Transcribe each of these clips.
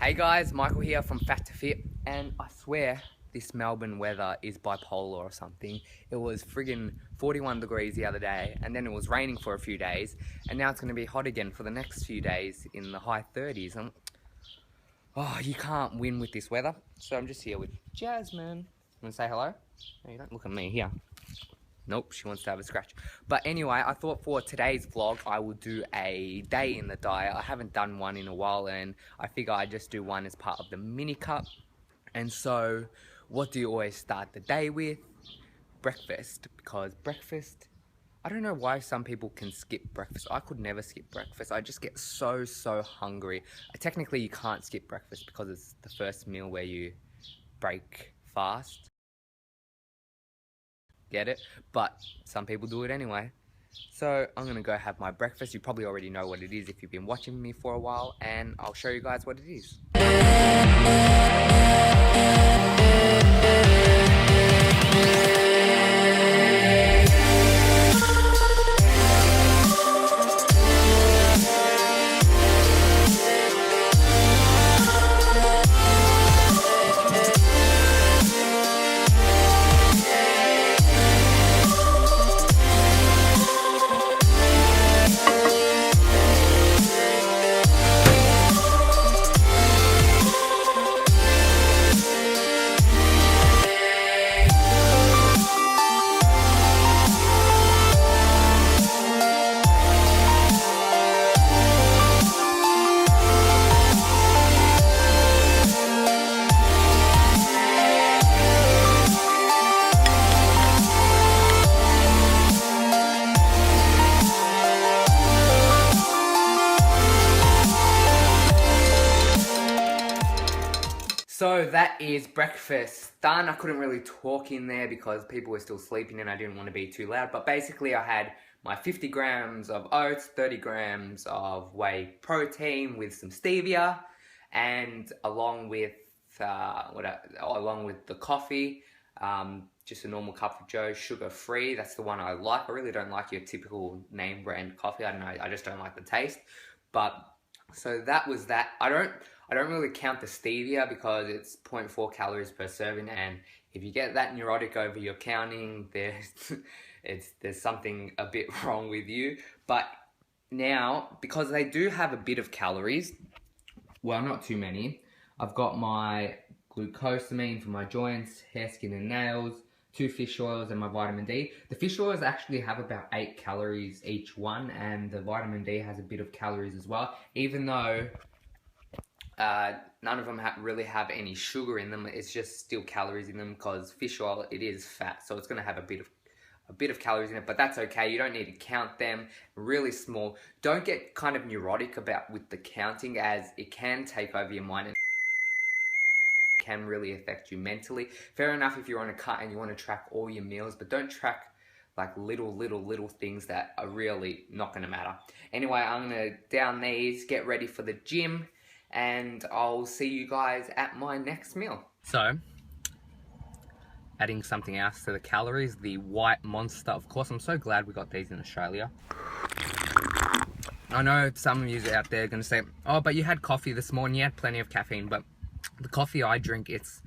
Hey guys, Michael here from Fat to Fit, and I swear this Melbourne weather is bipolar or something. It was friggin' 41 degrees the other day, and then it was raining for a few days, and now it's going to be hot again for the next few days in the high 30s. Oh, you can't win with this weather. So I'm just here with Jasmine. You want to say hello? No, you don't look at me here. Nope, she wants to have a scratch. But anyway, I thought for today's vlog, I would do a day in the diet. I haven't done one in a while, and I figure I'd just do one as part of the mini cup. And so, what do you always start the day with? Breakfast. Because breakfast, I don't know why some people can skip breakfast. I could never skip breakfast. I just get so hungry. Technically, you can't skip breakfast because it's the first meal where you break fast. Get it? But some people do it anyway. So I'm gonna go have my breakfast. You probably already know what it is if you've been watching me for a while, and I'll show you guys what it is. So that is breakfast done. I couldn't really talk in there because people were still sleeping and I didn't want to be too loud. But basically I had my 50 grams of oats, 30 grams of whey protein with some stevia, and along with the coffee, just a normal cup of Joe, sugar free. That's the one I like. I really don't like your typical name brand coffee. I don't know, I just don't like the taste. But so that was that. I don't really count the stevia because it's 0.4 calories per serving, and if you get that neurotic over your counting, there's something a bit wrong with you. But now, because they do have a bit of calories, well, not too many, I've got my glucosamine for my joints, hair, skin and nails, 2 fish oils, and my vitamin D. The fish oils actually have about 8 calories each one, and the vitamin D has a bit of calories as well, even though none of them really have any sugar in them. It's just still calories in them because fish oil, it is fat, so it's going to have a bit of calories in it, but that's okay. You don't need to count them. Really small. Don't get kind of neurotic with the counting, as it can take over your mind and can really affect you mentally. Fair enough if you're on a cut and you want to track all your meals, but don't track like little things that are really not going to matter. Anyway, I'm going to down these, get ready for the gym, and I'll see you guys at my next meal. So, adding something else to the calories, the White Monster. Of course, I'm so glad we got these in Australia. I know some of you out there are going to say, oh, but you had coffee this morning, you had plenty of caffeine, but the coffee I drink, it's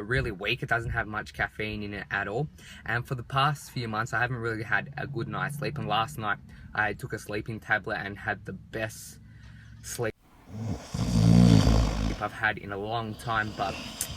really weak. It doesn't have much caffeine in it at all. And for the past few months, I haven't really had a good night's sleep. And last night, I took a sleeping tablet and had the best sleep I've had in a long time. But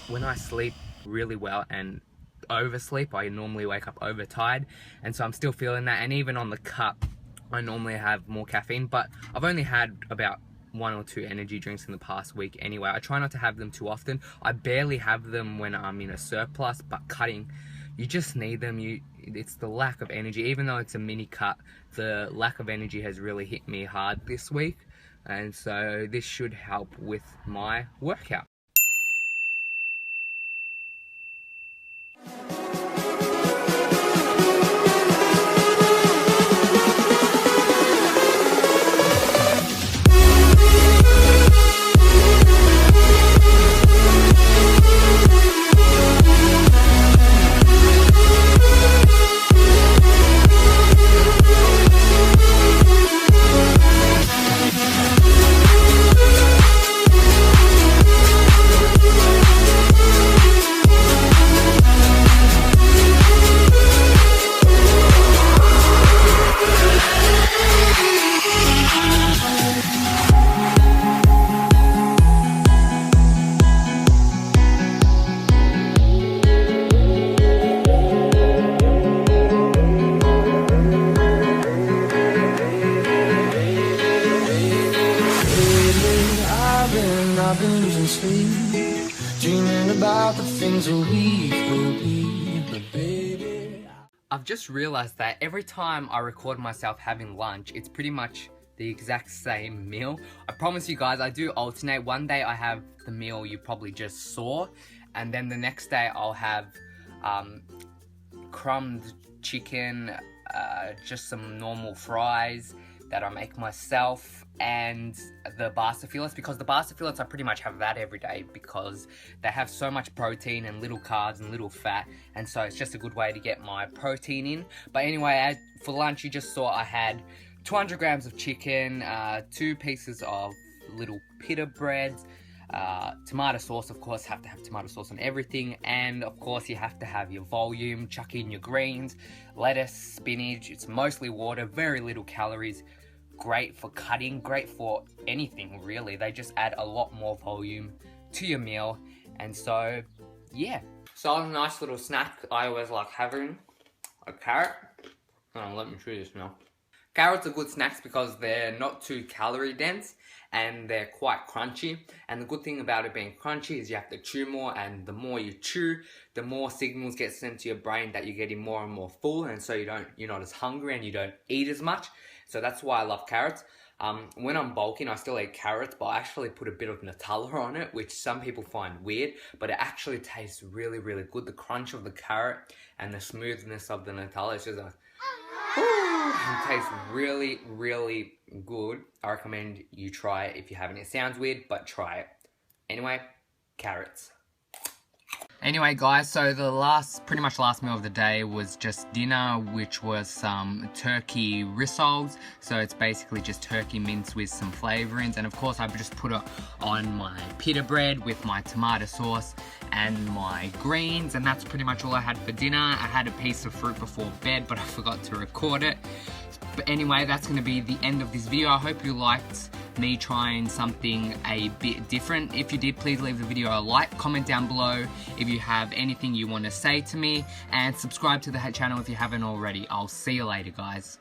when I sleep really well and oversleep, I normally wake up overtired, and so I'm still feeling that. And even on the cup, I normally have more caffeine, but I've only had about 1 or 2 energy drinks in the past week anyway. I try not to have them too often. I barely have them when I'm in a surplus, but cutting, you just need them. It's the lack of energy. Even though it's a mini cut, the lack of energy has really hit me hard this week, and so this should help with my workout. sleep, dreaming about the things that we will be. But baby, I've just realized that every time I record myself having lunch, it's pretty much the exact same meal. I promise you guys, I do alternate. One day I have the meal you probably just saw, and then the next day I'll have crumbed chicken, just some normal fries that I make myself, and the Basta fillets, because the Basta fillets I pretty much have that every day because they have so much protein and little carbs and little fat, and so it's just a good way to get my protein in. But anyway, for lunch you just saw I had 200 grams of chicken, 2 pieces of little pita breads, tomato sauce, of course, have to have tomato sauce on everything, and of course you have to have your volume, chuck in your greens, lettuce, spinach. It's mostly water, very little calories, great for cutting, great for anything really. They just add a lot more volume to your meal, and so yeah. So a nice little snack I always like having a carrot. Let me chew this now. Carrots are good snacks because they're not too calorie dense and they're quite crunchy. And the good thing about it being crunchy is you have to chew more, and the more you chew, the more signals get sent to your brain that you're getting more and more full, and so you're not as hungry and you don't eat as much. So that's why I love carrots. When I'm bulking, I still eat carrots, but I actually put a bit of Nutella on it, which some people find weird, but it actually tastes really, really good. The crunch of the carrot and the smoothness of the Nutella is just like, it tastes really, really good. I recommend you try it if you haven't. It sounds weird, but try it. Anyway, carrots. Anyway guys, so the pretty much last meal of the day was just dinner, which was some turkey rissoles. So it's basically just turkey minced with some flavorings, and of course I just put it on my pita bread with my tomato sauce and my greens, and that's pretty much all I had for dinner. I had a piece of fruit before bed, but I forgot to record it. But anyway, that's going to be the end of this video. I hope you liked me trying something a bit different. If you did, please leave the video a like, comment down below if you have anything you want to say to me, and subscribe to the channel if you haven't already. I'll see you later, guys.